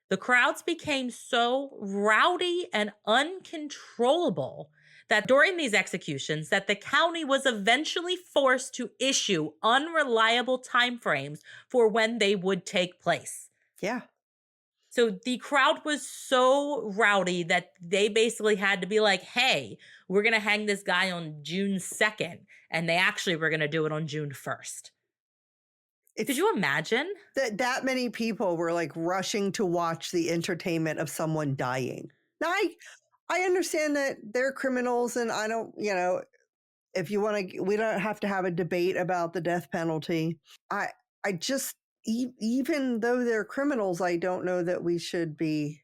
A: The crowds became so rowdy and uncontrollable that during these executions that the county was eventually forced to issue unreliable timeframes for when they would take place.
B: Yeah.
A: So the crowd was so rowdy that they basically had to be like, hey, we're going to hang this guy on June 2nd. And they actually were going to do it on June 1st. Could you imagine?
B: That many people were like rushing to watch the entertainment of someone dying. Now, I understand that they're criminals and I don't, if you want to, we don't have to have a debate about the death penalty. I just, even though they're criminals, I don't know that we should be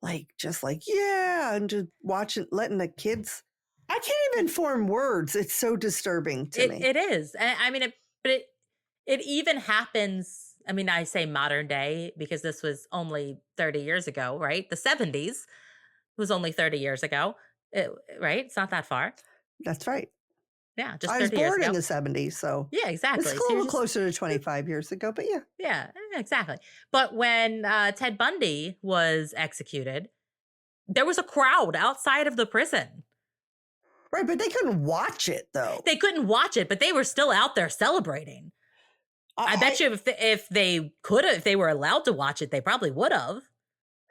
B: yeah, and just watching, letting the kids, I can't even form words. It's so disturbing to me.
A: It is. I mean, it even happens. I mean, I say modern day because this was only 30 years ago, right? The 70s was only 30 years ago, right? It's not that far.
B: That's right.
A: Yeah, just
B: I was
A: 30 years
B: born
A: ago.
B: in the 70s, so
A: yeah, exactly.
B: it's a little closer to 25 years ago, but yeah.
A: Yeah, exactly. But when Ted Bundy was executed, there was a crowd outside of the prison.
B: Right, but they couldn't watch it, though.
A: They couldn't watch it, but they were still out there celebrating. I bet you if they were allowed to watch it, they probably would have.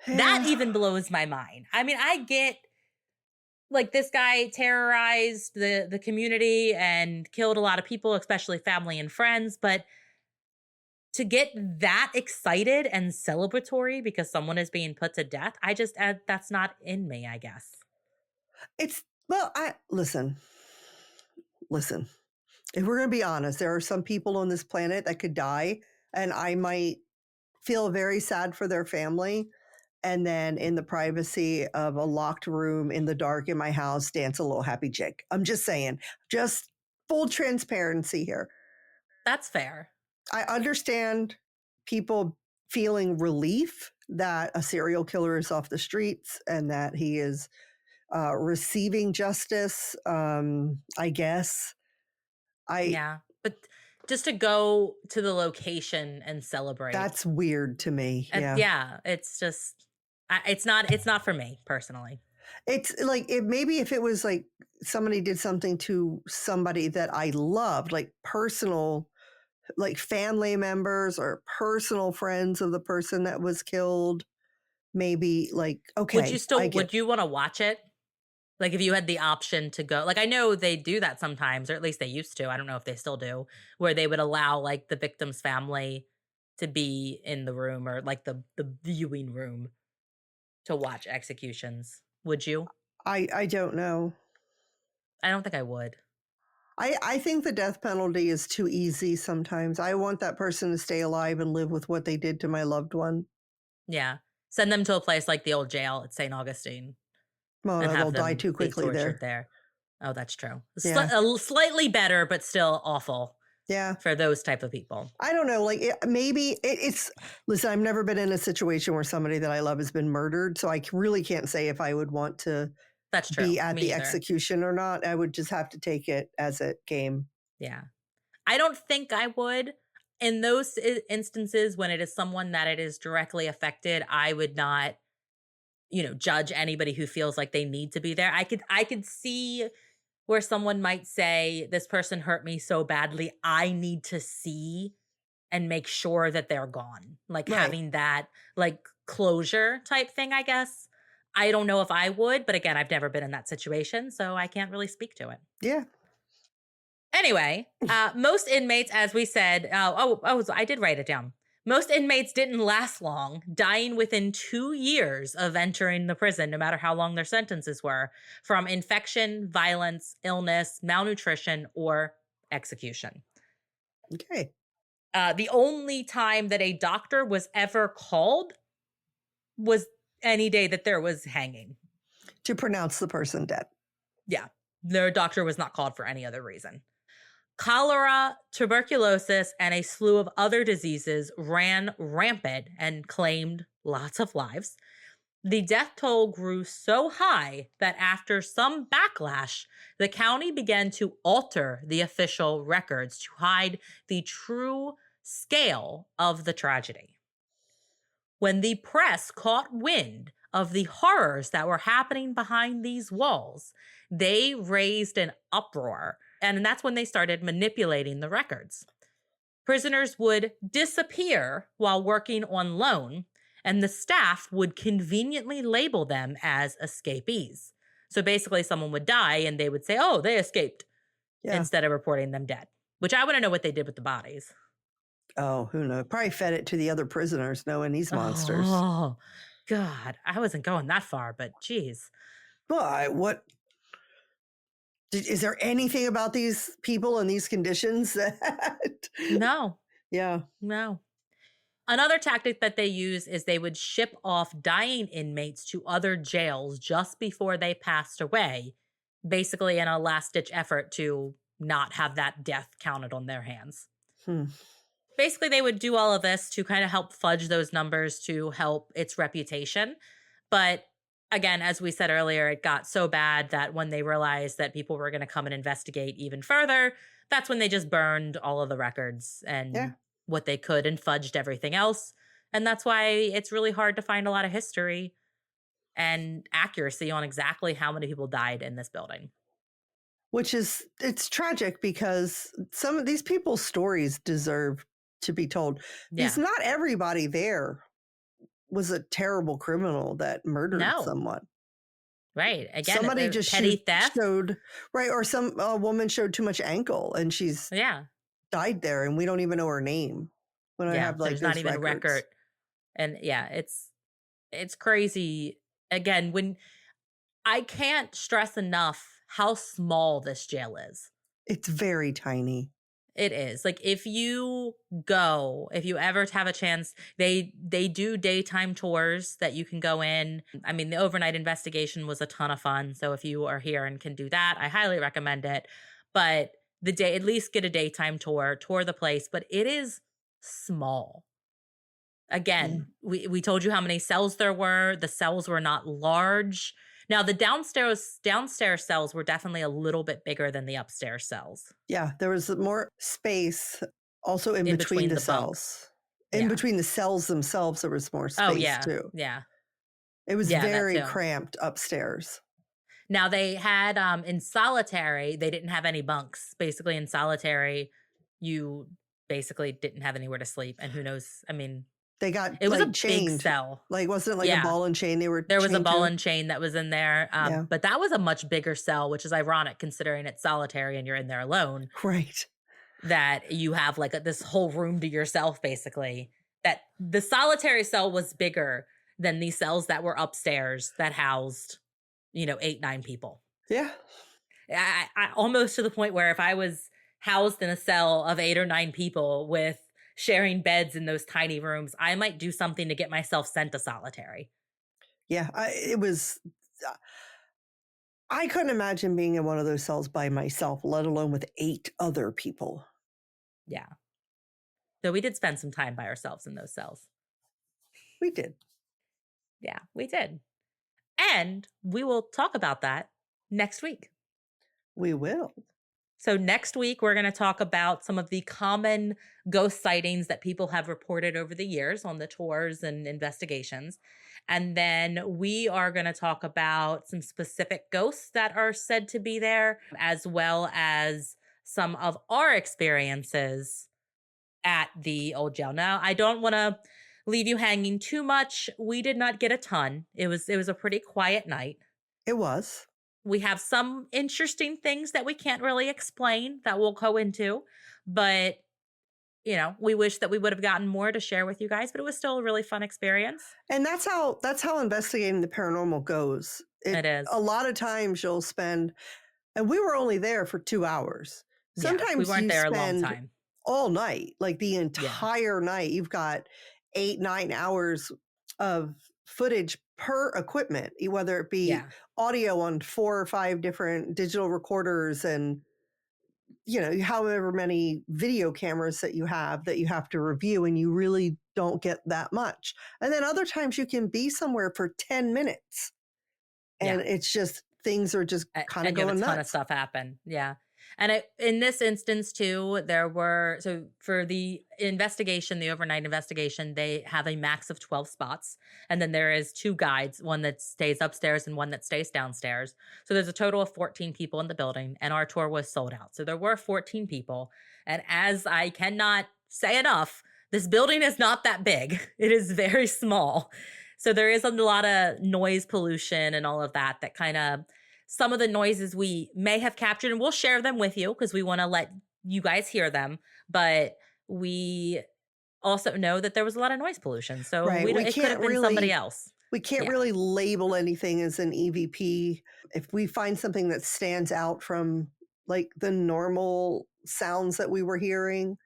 B: Yeah.
A: That even blows my mind. I mean, I get like this guy terrorized the community and killed a lot of people, especially family and friends, but to get that excited and celebratory because someone is being put to death, that's not in me, I guess.
B: Listen. If we're going to be honest, there are some people on this planet that could die, and I might feel very sad for their family. And then in the privacy of a locked room in the dark in my house, dance a little happy jig. I'm just saying, just full transparency here.
A: That's fair.
B: I understand people feeling relief that a serial killer is off the streets and that he is receiving justice, I guess.
A: Yeah, but just to go to the location and celebrate.
B: That's weird to me.
A: Yeah, it's just, it's not for me personally.
B: It's like, maybe if it was like somebody did something to somebody that I loved, like personal, like family members or personal friends of the person that was killed, maybe like, okay.
A: Would you want to watch it? Like if you had the option to go, like I know they do that sometimes, or at least they used to. I don't know if they still do, where they would allow like the victim's family to be in the room or like the viewing room to watch executions. Would you?
B: I don't know.
A: I don't think I would.
B: I think the death penalty is too easy sometimes. I want that person to stay alive and live with what they did to my loved one.
A: Yeah. Send them to a place like the old jail at St. Augustine
B: Well,
A: and
B: no, they'll
A: have
B: die
A: them
B: too
A: be
B: quickly
A: tortured
B: there.
A: there. Oh, that's true.
B: Yeah.
A: Slightly better, but still awful.
B: Yeah.
A: For those type of people.
B: I don't know. Like it's, listen, I've never been in a situation where somebody that I love has been murdered. So I really can't say if I would want to
A: That's true.
B: be at
A: Me
B: the
A: either.
B: execution or not. I would just have to take it as it came.
A: Yeah. I don't think I would. In those instances when it is someone that it is directly affected, I would not, judge anybody who feels like they need to be there. I could see where someone might say, this person hurt me so badly, I need to see and make sure that they're gone. Like
B: Right.
A: having that like closure type thing, I guess. I don't know if I would, but again, I've never been in that situation, so I can't really speak to it.
B: Yeah.
A: Anyway, most inmates, as we said, I did write it down. Most inmates didn't last long, dying within 2 years of entering the prison, no matter how long their sentences were, from infection, violence, illness, malnutrition, or execution.
B: Okay.
A: The only time that a doctor was ever called was any day that there was hanging.
B: To pronounce the person dead.
A: Yeah. Their doctor was not called for any other reason. Cholera, tuberculosis, and a slew of other diseases ran rampant and claimed lots of lives. The death toll grew so high that after some backlash, the county began to alter the official records to hide the true scale of the tragedy. When the press caught wind of the horrors that were happening behind these walls, they raised an uproar. And that's when they started manipulating the records. Prisoners would disappear while working on loan, and the staff would conveniently label them as escapees. So basically, someone would die and they would say, oh, they escaped, instead of reporting them dead, which I want to know what they did with the bodies.
B: Oh, who knows? Probably fed it to the other prisoners, knowing these monsters.
A: Oh, God. I wasn't going that far, but geez.
B: But what? Is there anything about these people and these conditions that?
A: No.
B: Yeah.
A: No. Another tactic that they use is they would ship off dying inmates to other jails just before they passed away, basically in a last-ditch effort to not have that death counted on their hands. Basically, they would do all of this to kind of help fudge those numbers to help its reputation. But again, as we said earlier, it got so bad that when they realized that people were going to come and investigate even further, that's when they just burned all of the records and what they could and fudged everything else. And that's why it's really hard to find a lot of history and accuracy on exactly how many people died in this building.
B: Which is, it's tragic because some of these people's stories deserve to be told. Because not everybody there was a terrible criminal that murdered someone.
A: Right. Again,
B: somebody just
A: petty theft.
B: Or some woman showed too much ankle and she's died there and we don't even know her name. When I have like
A: there's not even a record. And it's crazy. Again, when I can't stress enough how small this jail is.
B: It's very tiny.
A: It is. Like if you ever have a chance, they do daytime tours that you can go in. I mean, the overnight investigation was a ton of fun. So if you are here and can do that, I highly recommend it. But at least get a daytime tour the place, but it is small. Again, we told you how many cells there were. The cells were not large. Now, the downstairs cells were definitely a little bit bigger than the upstairs cells.
B: Yeah, there was more space also in between the cells. In between the cells themselves, there was more space too.
A: Yeah.
B: It was very cramped upstairs.
A: Now, they had, in solitary, they didn't have any bunks. Basically, in solitary, you basically didn't have anywhere to sleep. And who knows, I mean...
B: They got
A: it was a
B: chained.
A: Big cell.
B: Like, wasn't it like a ball and chain? There
A: was a ball and chain that was in there. But that was a much bigger cell, which is ironic considering it's solitary and you're in there alone.
B: Right.
A: That you have like this whole room to yourself, basically. That the solitary cell was bigger than the cells that were upstairs that housed, 8-9 people.
B: Yeah.
A: I almost to the point where if I was housed in a cell of 8 or 9 people with sharing beds in those tiny rooms, I might do something to get myself sent to solitary.
B: Yeah, I couldn't imagine being in one of those cells by myself, let alone with 8 other people.
A: Yeah. So we did spend some time by ourselves in those cells.
B: We did.
A: Yeah, we did. And we will talk about that next week.
B: We will.
A: So next week, we're going to talk about some of the common ghost sightings that people have reported over the years on the tours and investigations. And then we are going to talk about some specific ghosts that are said to be there, as well as some of our experiences at the old jail. Now, I don't want to leave you hanging too much. We did not get a ton. It was a pretty quiet night.
B: It was.
A: We have some interesting things that we can't really explain that we'll go into, but we wish that we would have gotten more to share with you guys, but it was still a really fun experience.
B: And that's how investigating the paranormal goes.
A: It is.
B: A lot of times you'll spend, and we were only there for 2 hours. Sometimes
A: we weren't there a long time.
B: All night, like the entire night. You've got 8-9 hours of footage per equipment, whether it be audio on 4 or 5 different digital recorders and however many video cameras that you have to review, and you really don't get that much. And then other times you can be somewhere for 10 minutes and it's just things are just kind of going nuts.
A: A ton of stuff happen. Yeah. And in this instance too, so for the investigation, the overnight investigation, they have a max of 12 spots. And then there is 2 guides, one that stays upstairs and one that stays downstairs. So there's a total of 14 people in the building, and our tour was sold out. So there were 14 people. And as I cannot say enough, this building is not that big. It is very small. So there is a lot of noise pollution and all of that kind of, some of the noises we may have captured, and we'll share them with you because we want to let you guys hear them. But we also know that there was a lot of noise pollution. So it could have been somebody else.
B: We can't really label anything as an EVP. If we find something that stands out from like the normal sounds that we were hearing,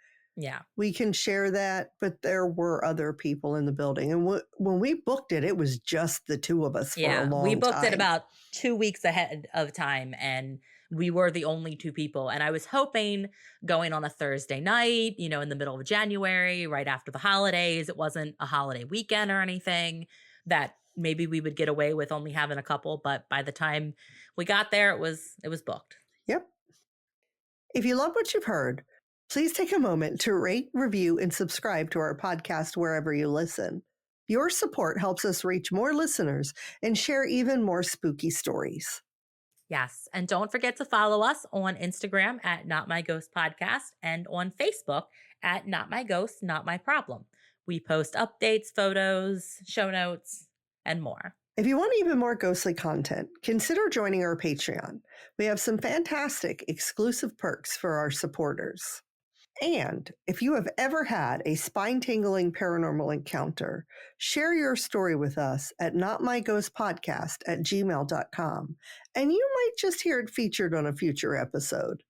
B: we can share that. But there were other people in the building. And when we booked it, it was just the 2 of us for a long time.
A: We booked it about 2 weeks ahead of time, and we were the only 2 people. And I was hoping going on a Thursday night, in the middle of January, right after the holidays, it wasn't a holiday weekend or anything, that maybe we would get away with only having a couple. But by the time we got there, it was booked.
B: Yep. If you love what you've heard, please take a moment to rate, review, and subscribe to our podcast wherever you listen. Your support helps us reach more listeners and share even more spooky stories.
A: Yes. And don't forget to follow us on Instagram at notmyghostpodcast and on Facebook at notmyghost, not my problem. We post updates, photos, show notes, and more.
B: If you want even more ghostly content, consider joining our Patreon. We have some fantastic exclusive perks for our supporters. And if you have ever had a spine-tingling paranormal encounter, share your story with us at notmyghostpodcast@gmail.com, and you might just hear it featured on a future episode.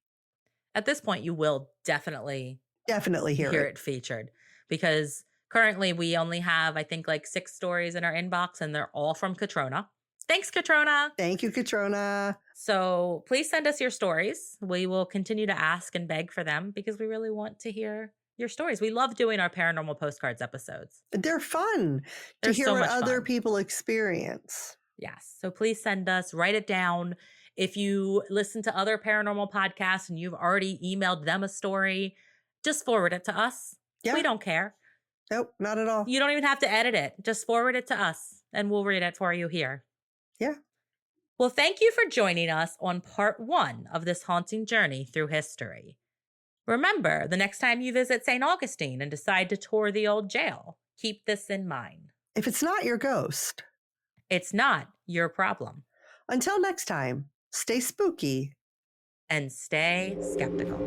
A: At this point, you will definitely
B: hear
A: it featured, because currently we only have, I think, like 6 stories in our inbox, and they're all from Katrona. Thanks, Katrona.
B: Thank you, Katrona.
A: So please send us your stories. We will continue to ask and beg for them because we really want to hear your stories. We love doing our Paranormal Postcards episodes.
B: They're fun to hear what other people experience.
A: Yes. So please send us, write it down. If you listen to other paranormal podcasts and you've already emailed them a story, just forward it to us. Yeah. We don't care.
B: Nope, not at all.
A: You don't even have to edit it. Just forward it to us and we'll read it for you here.
B: Yeah.
A: Well, thank you for joining us on part 1 of this haunting journey through history. Remember, the next time you visit St. Augustine and decide to tour the old jail, keep this in mind.
B: If it's not your ghost,
A: it's not your problem.
B: Until next time, stay spooky
A: and stay skeptical.